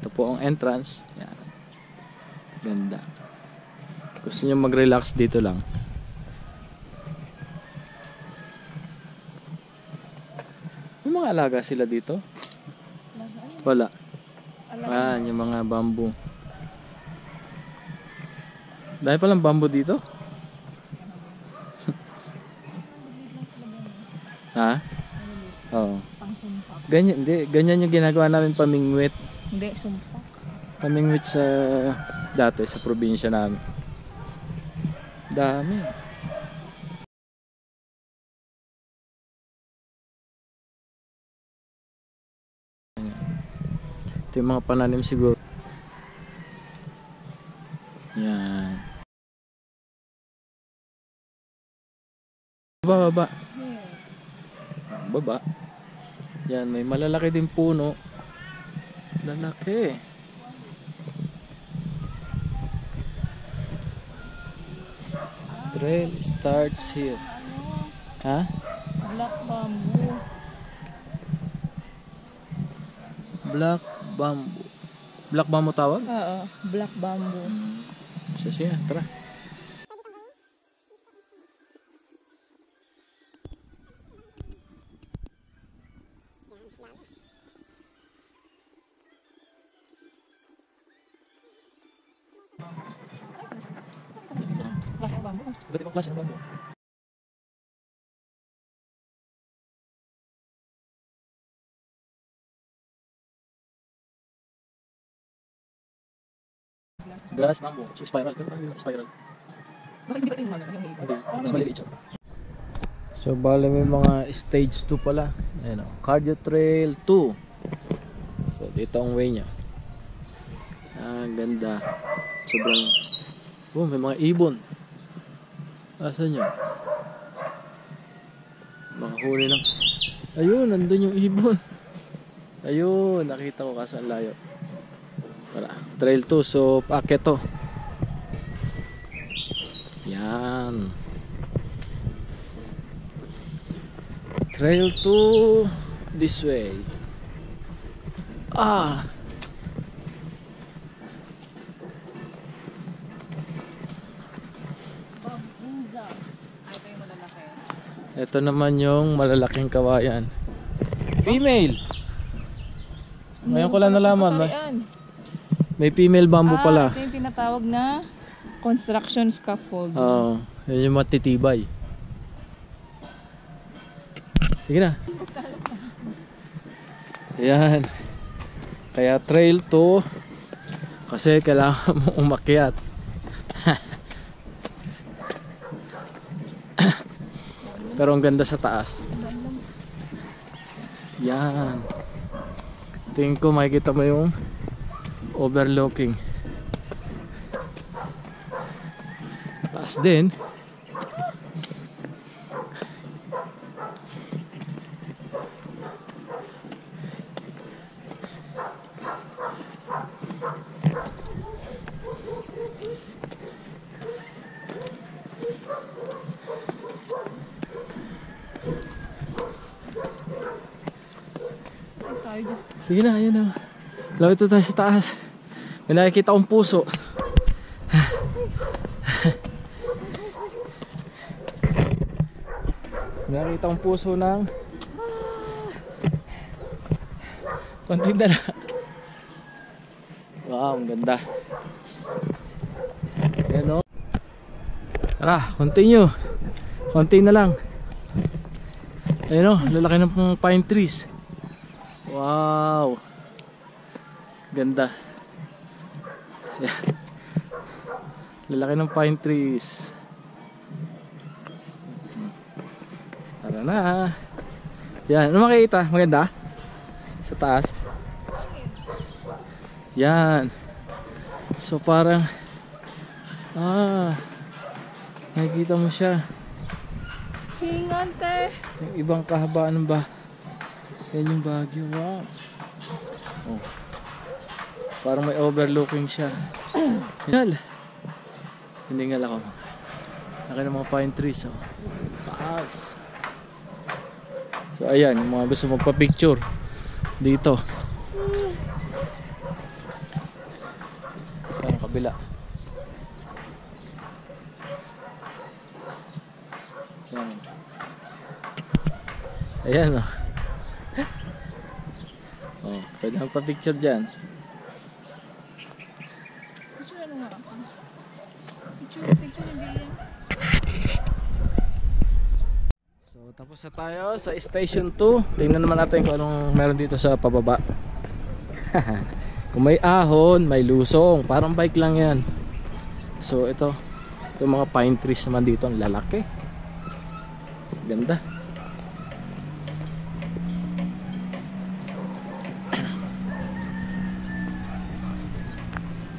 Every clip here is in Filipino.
Ito po ang entrance. Yan. Ganda. Gusto niyo mag-relax dito lang. May mga alaga sila dito? Wala. Ayan, yung mga bamboo. Dahil palang bamboo dito? Ha? Oo. Ganyan, ganyan yung ginagawa namin pamingwit. Hindi, sumpa. Pamingwit sa dati sa probinsya namin. Dami. Ito yung mga pananim siguro. Yan. Baba. Baba. Yan, may malalaki din puno. Lalaki. Trail starts here. Ha? Black bamboo. Black bamboo. Black bamboo tawag? Oo, black bamboo. Siya, tara. Black bamboo. Iba't ibang klase ng bamboo. Grass bamboo. So, spiral. Spiral. Bakit hindi ba ito yung mga Mas maliliit siya. So, bale may mga stage 2 pala. Ayan o. Cardio Trail 2. So, dito ang way niya. Ah, ganda. Sobrang... Oh, may mga ibon. Asan yun? Makahuli lang. Ayun, nandun yung ibon. Ayun, nakita ko kasi ang layo. Wala. Trail 2. So, paakyat to. Yan. Trail 2 this way. Ah. Bambuza. Ay, ito yung malalaki. Ito naman yung malalaking kawayan. Female. Ngayon ko lang nalaman. May female bamboo pala. Ito yung tinatawag na construction scaffold. Oo. Yun yung matitibay. Sige na. Yan. Kaya trail 2 kasi kailangan mo umakyat. Pero ang ganda sa taas. Yan. Tingin ko makikita mo yung overlooking. Taas din. Sige na, ayun na. Lawit na tayo sa taas. May nakikita akong puso. May nakikita akong puso ng konting dala. Wow, ang ganda. Ayan o. Tara, continue. Konti na lang. Ayan o, lalaki ng pine trees. Wow. Ganda. Yan. Lalaki ng pine trees. Tara na. Yan, ano makikita? Maganda? Sa taas. Yan. So parang nakikita mo siya. Hingal te. Yung ibang kahabaan ba? Yan yung Baguio. Wow. Oh. Parang may overlooking siya. Hingal. Hiningal ako. Laki ng mga pine trees. Oh. Taas. So ayan, yung mga gusto magpa-picture dito. Ayan, kabila. Ayan. Ayan oh. Oh, pwede magpa-picture dyan. Picture ano nga ako? Picture hindi yan. So tapos na tayo sa station 2. Tingnan naman natin kung anong meron dito sa pababa. Kung may ahon, may lusong. Parang bike lang yan. So ito mga pine trees naman dito. Ang lalaki. Ganda.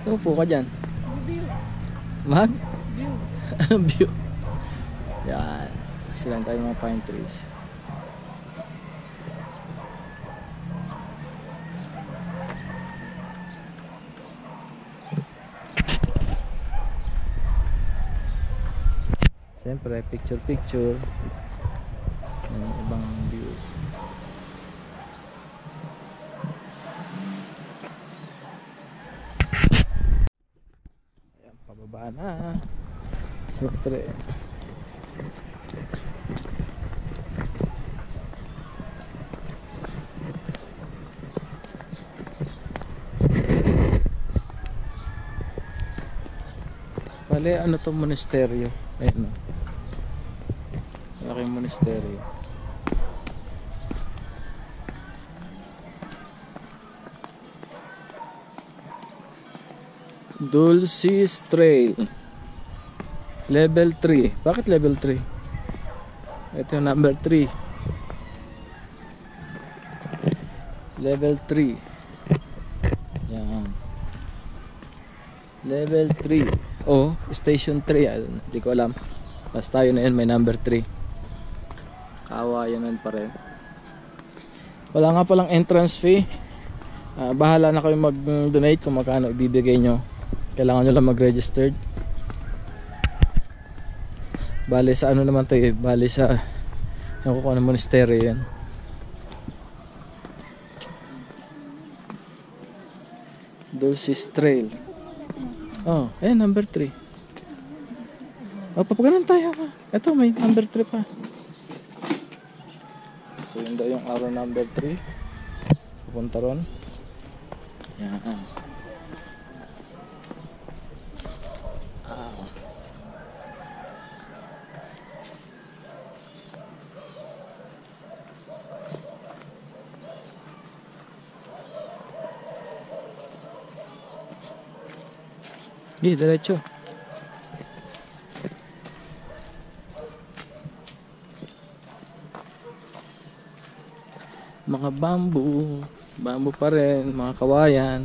Upo ka dyan. View. Mag? View. View. Yan. Silang tayo mga pine trees. Siyempre, picture. Ibang views. Ayan, pababa na. Siyempre. Bale, ano to monasteryo? Ayan o. Malaking monasteryo. Dulcis Trail Level 3. Bakit level 3? Ito yung number 3. Level 3. Yan. Level 3. Oh, station 3. Hindi ko alam. Basta yun na yun, may number 3. Kawayanan pa rin. Wala nga palang entrance fee. Bahala na kayo mag-donate kung magkano ibibigay nyo. Kailangan nyo lang mag-registered. Bale sa ano naman to eh. Bale sa yung kung ano monastery yan. Dulcis Trail. Oh, number 3. Oh, papaganon tayo pa. Ito may number 3 pa. So yun daw yung araw number 3. Pupunta ron. Yan. Diretso. Mga bamboo pa rin, mga kawayan.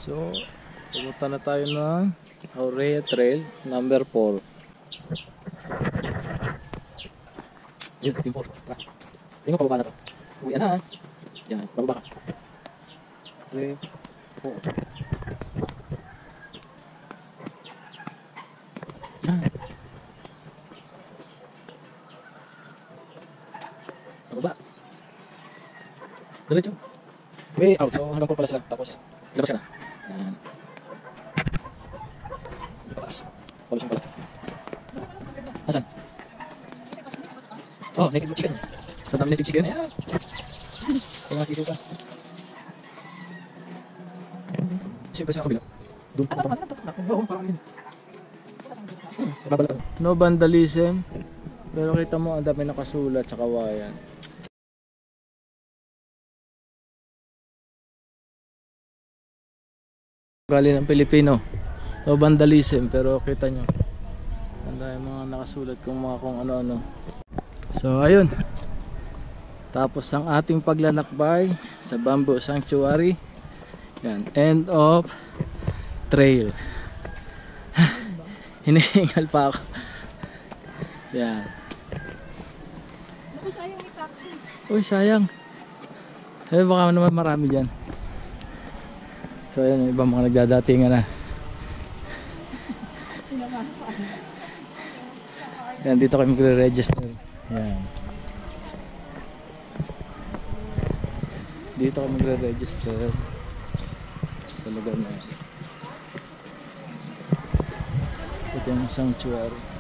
So pumunta na tayo ng Aurea Trail number 4. Yun, yung 4. Tara. Tingnan pababa na to. Uwi na ha. Yan, pababa ka. 3, 4. Yan. Pababa. Diretso. Way out. So hanggang 4 pala sila. Tapos ilabas ka na. Yan. Pataas. Pollution pala. Nasaan? Oh, naked chicken. So dami naked chicken. Ayan. Kaya nga sisiw ka. Siyempre sa kabila. Doon. Oo, parang yun. No vandalism. Pero kita mo ang dami nakasulat sa kawayan. Galing ng Pilipino. No vandalism, pero kita nyo ang dami mga nakasulat kung ano-ano. So ayun, tapos ang ating paglalakbay sa Bamboo Sanctuary. Yan, end of trail. Hinihingal pa ako. Yan. Naku, sayang may taxi. Uy, sayang. Eh, baka naman marami dyan. So, yan yung ibang mga nagdadatingan na. Yan, dito kami magre-register. Yan. Dito kami magre-register sa lugar na yan. Ito yung sanctuary.